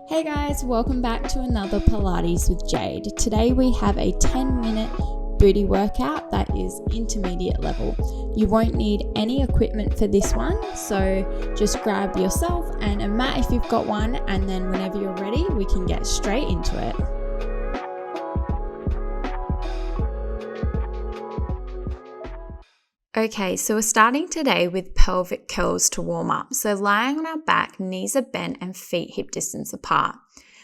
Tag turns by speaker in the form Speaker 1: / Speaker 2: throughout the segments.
Speaker 1: Hey guys, welcome back to another Pilates with Jade. Today we have a 10-minute booty workout that is intermediate level. You won't need any equipment for this one, so just grab yourself and a mat if you've got one, and then whenever you're ready, we can get straight into it. Okay, so we're starting today with pelvic curls to warm up. So lying on our back, knees are bent and feet hip distance apart.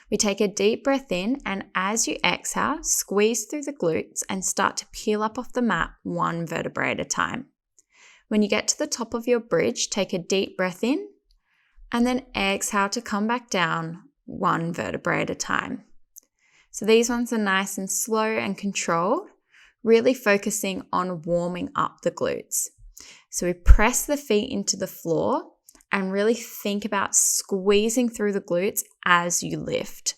Speaker 1: We take a deep breath in, and as you exhale, squeeze through the glutes and start to peel up off the mat one vertebrae at a time. When you get to the top of your bridge, take a deep breath in and then exhale to come back down one vertebrae at a time. So these ones are nice and slow and controlled, really focusing on warming up the glutes. So we press the feet into the floor and really think about squeezing through the glutes as you lift.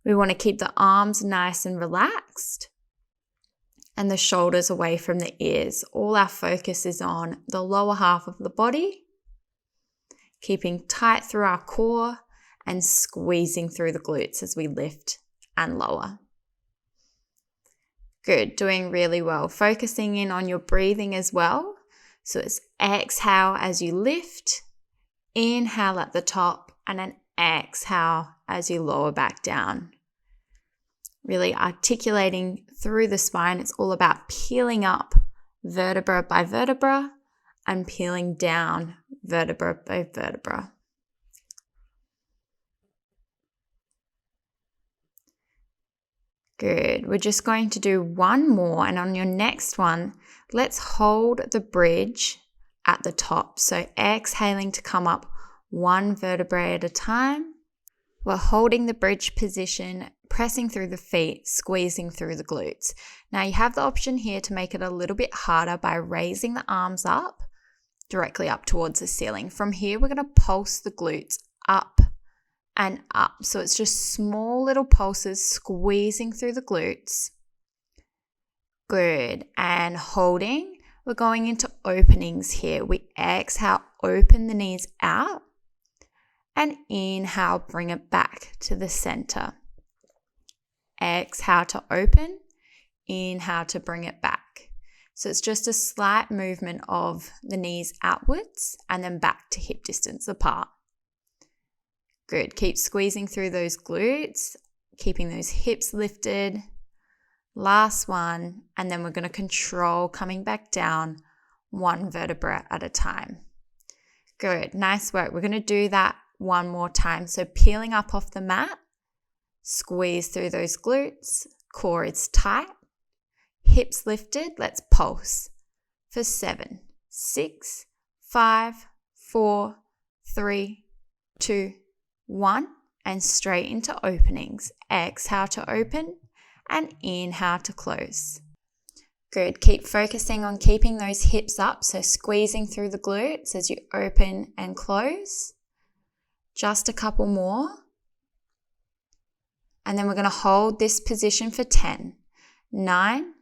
Speaker 1: We want to keep the arms nice and relaxed and the shoulders away from the ears. All our focus is on the lower half of the body, keeping tight through our core and squeezing through the glutes as we lift and lower. Good, doing really well. Focusing in on your breathing as well. So it's exhale as you lift, inhale at the top, and then exhale as you lower back down. Really articulating through the spine. It's all about peeling up vertebra by vertebra and peeling down vertebra by vertebra. Good. We're just going to do one more, and on your next one, let's hold the bridge at the top. So exhaling to come up one vertebrae at a time. We're holding the bridge position, pressing through the feet, squeezing through the glutes. Now you have the option here to make it a little bit harder by raising the arms up, directly up towards the ceiling. From here, we're going to pulse the glutes up and up. So it's just small little pulses squeezing through the glutes. Good. And holding. We're going into openings here. We exhale, open the knees out, and inhale, bring it back to the center. Exhale to open, inhale to bring it back. So it's just a slight movement of the knees outwards and then back to hip distance apart. Good. Keep squeezing through those glutes, keeping those hips lifted. Last one, and then we're going to control coming back down one vertebra at a time. Good. Nice work. We're going to do that one more time. So peeling up off the mat, squeeze through those glutes, core is tight, hips lifted. Let's pulse for 7, 6, 5, 4, 3, 2, 1, and straight into openings. Exhale to open and inhale to close. Good. Keep focusing on keeping those hips up, so squeezing through the glutes as you open and close. Just a couple more. And then we're going to hold this position for 10, 9,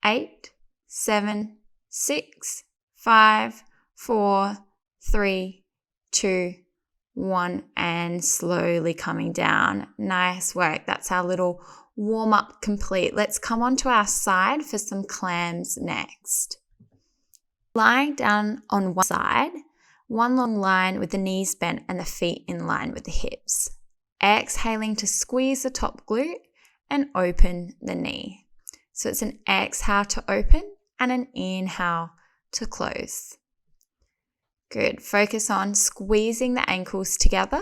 Speaker 1: 8, 7, 6, 5, 4, 3, 2, 1, and slowly coming down. Nice work. That's our little warm up complete. Let's come onto our side for some clams next. Lying down on one side, one long line with the knees bent and the feet in line with the hips. Exhaling to squeeze the top glute and open the knee. So it's an exhale to open and an inhale to close. Good. Focus on squeezing the ankles together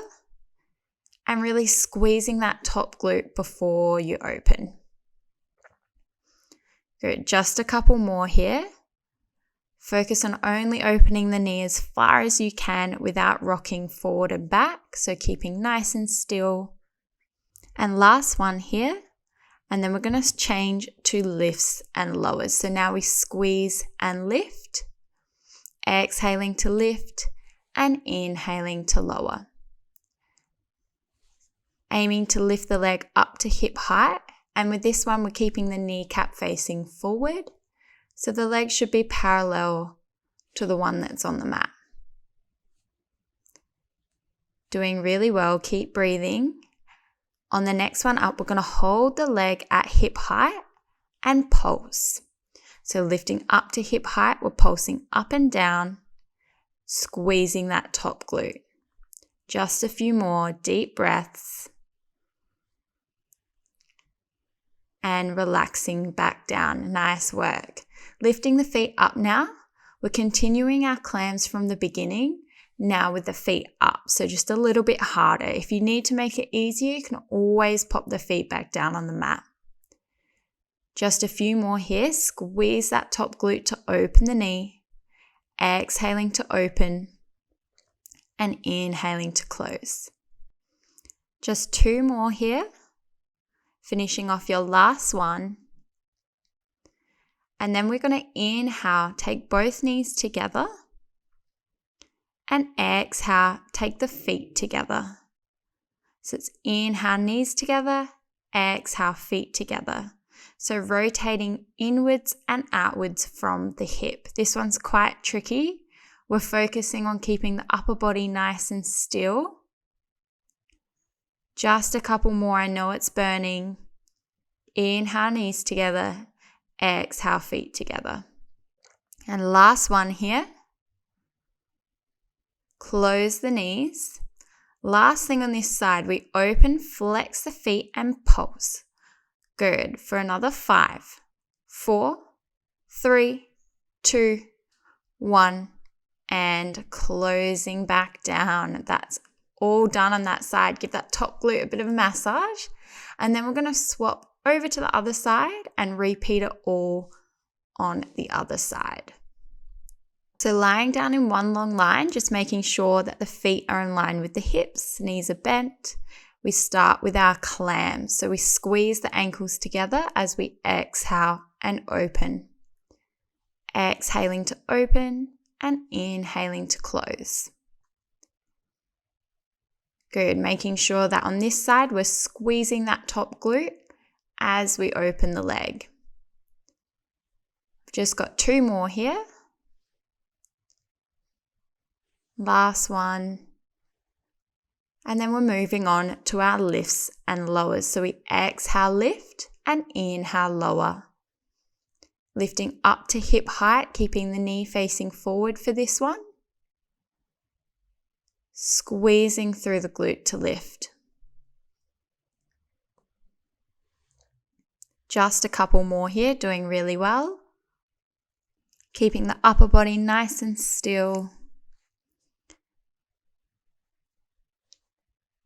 Speaker 1: and really squeezing that top glute before you open. Good. Just a couple more here. Focus on only opening the knee as far as you can without rocking forward and back. So keeping nice and still. And last one here. And then we're going to change to lifts and lowers. So now we squeeze and lift. Exhaling to lift and inhaling to lower. Aiming to lift the leg up to hip height, and with this one we're keeping the kneecap facing forward, so the leg should be parallel to the one that's on the mat. Doing really well, keep breathing, On the next one up, we're going to hold the leg at hip height and pulse. So lifting up to hip height, we're pulsing up and down, squeezing that top glute. Just a few more deep breaths and relaxing back down. Nice work. Lifting the feet up now. We're continuing our clams from the beginning, now with the feet up, so just a little bit harder. If you need to make it easier, you can always pop the feet back down on the mat. Just a few more here. Squeeze that top glute to open the knee. Exhaling to open and inhaling to close. Just 2 more here. Finishing off your last one. And then we're going to inhale, take both knees together. And exhale, take the feet together. So it's inhale, knees together, exhale, feet together. So rotating inwards and outwards from the hip. This one's quite tricky. We're focusing on keeping the upper body nice and still. Just a couple more, I know it's burning. Inhale, knees together, exhale, feet together. And last one here. Close the knees. Last thing on this side, we open, flex the feet and pulse. Good. For another 5, 4, 3, 2, 1, and closing back down. That's all done on that side. Give that top glute a bit of a massage. And then we're going to swap over to the other side and repeat it all on the other side. So lying down in one long line, just making sure that the feet are in line with the hips, knees are bent. We start with our clams. So we squeeze the ankles together as we exhale and open. Exhaling to open and inhaling to close. Good. Making sure that on this side, we're squeezing that top glute as we open the leg. Just got 2 more here. Last one. And then we're moving on to our lifts and lowers. So we exhale, lift, and inhale, lower. Lifting up to hip height, keeping the knee facing forward for this one. Squeezing through the glute to lift. Just a couple more here, doing really well. Keeping the upper body nice and still.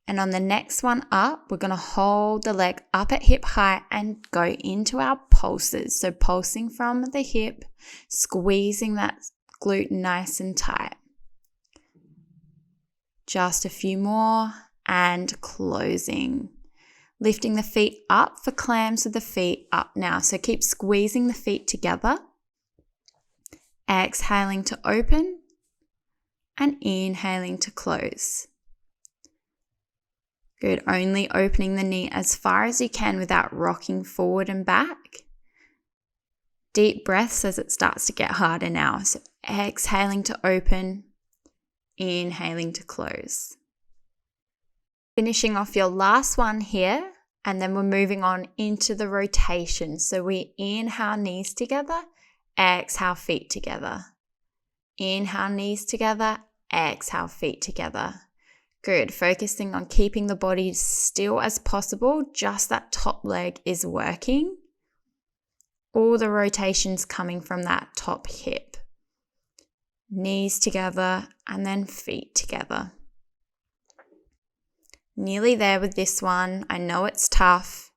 Speaker 1: And on the next one up, we're going to hold the leg up at hip height and go into our pulses. So pulsing from the hip, squeezing that glute nice and tight. Just a few more and closing. Lifting the feet up for clams with the feet up now. So keep squeezing the feet together. Exhaling to open and inhaling to close. Good. Only opening the knee as far as you can without rocking forward and back. Deep breaths as it starts to get harder now. So exhaling to open, inhaling to close. Finishing off your last one here, and then we're moving on into the rotation. So we inhale, knees together, exhale, feet together. Inhale, knees together, exhale, feet together. Good. Focusing on keeping the body still as possible. Just that top leg is working. All the rotations coming from that top hip. Knees together and then feet together. Nearly there with this one. I know it's tough.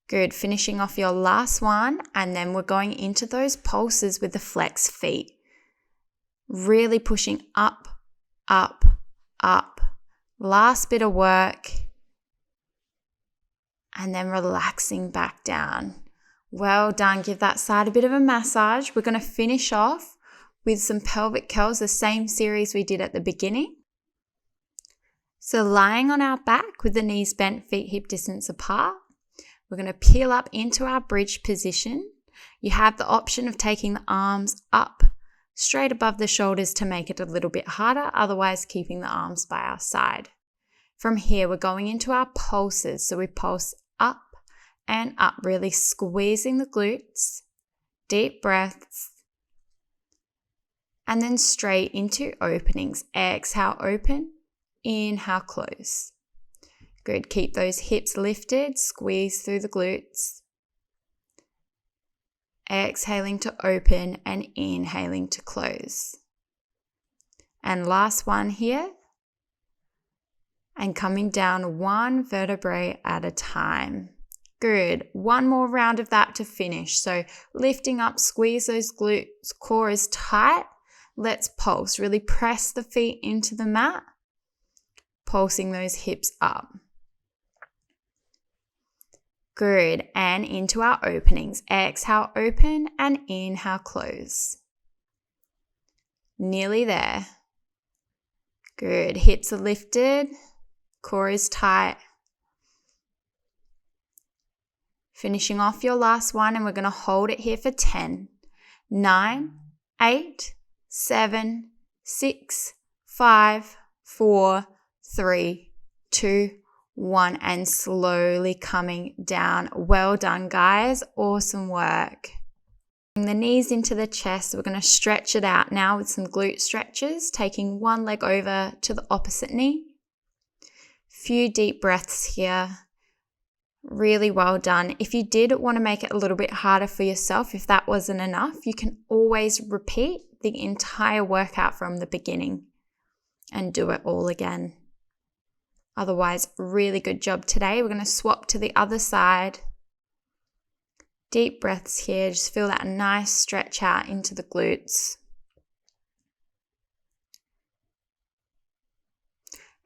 Speaker 1: Good. Finishing off your last one, and then we're going into those pulses with the flex feet. Really pushing up, up, up. Last bit of work. And then relaxing back down. Well done. Give that side a bit of a massage. We're going to finish off with some pelvic curls, the same series we did at the beginning. So lying on our back with the knees bent, feet hip distance apart. We're going to peel up into our bridge position. You have the option of taking the arms up straight above the shoulders to make it a little bit harder, otherwise keeping the arms by our side. From here, we're going into our pulses. So we pulse up and up, really squeezing the glutes, deep breaths, and then straight into openings. Exhale, open, inhale, close. Good, keep those hips lifted, squeeze through the glutes. Exhaling to open and inhaling to close. And last one here. And coming down one vertebrae at a time. Good. One more round of that to finish. So lifting up, squeeze those glutes, core is tight. Let's pulse. Really press the feet into the mat. Pulsing those hips up. Good. And into our openings. Exhale, open, and inhale, close. Nearly there. Good. Hips are lifted. Core is tight. Finishing off your last one, and we're going to hold it here for 10, 9, 8, 7, 6, 5, 4, 3, 2, 1, and slowly coming down. Well done, guys. Awesome work. Bring the knees into the chest. We're going to stretch it out now with some glute stretches, taking one leg over to the opposite knee. Few deep breaths here. Really well done. If you did want to make it a little bit harder for yourself, if that wasn't enough, you can always repeat the entire workout from the beginning and do it all again. Otherwise, really good job today. We're going to swap to the other side. Deep breaths here. Just feel that nice stretch out into the glutes.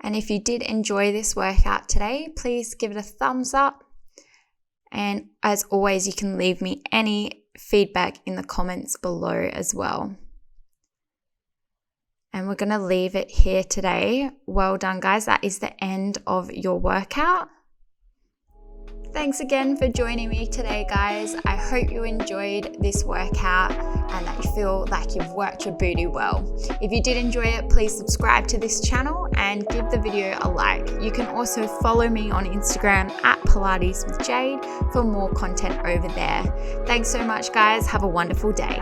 Speaker 1: And if you did enjoy this workout today, please give it a thumbs up. And as always, you can leave me any feedback in the comments below as well. And we're going to leave it here today. Well done, guys. That is the end of your workout. Thanks again for joining me today, guys. I hope you enjoyed this workout and that you feel like you've worked your booty well. If you did enjoy it, please subscribe to this channel and give the video a like. You can also follow me on Instagram at Pilates with Jayde for more content over there. Thanks so much, guys. Have a wonderful day.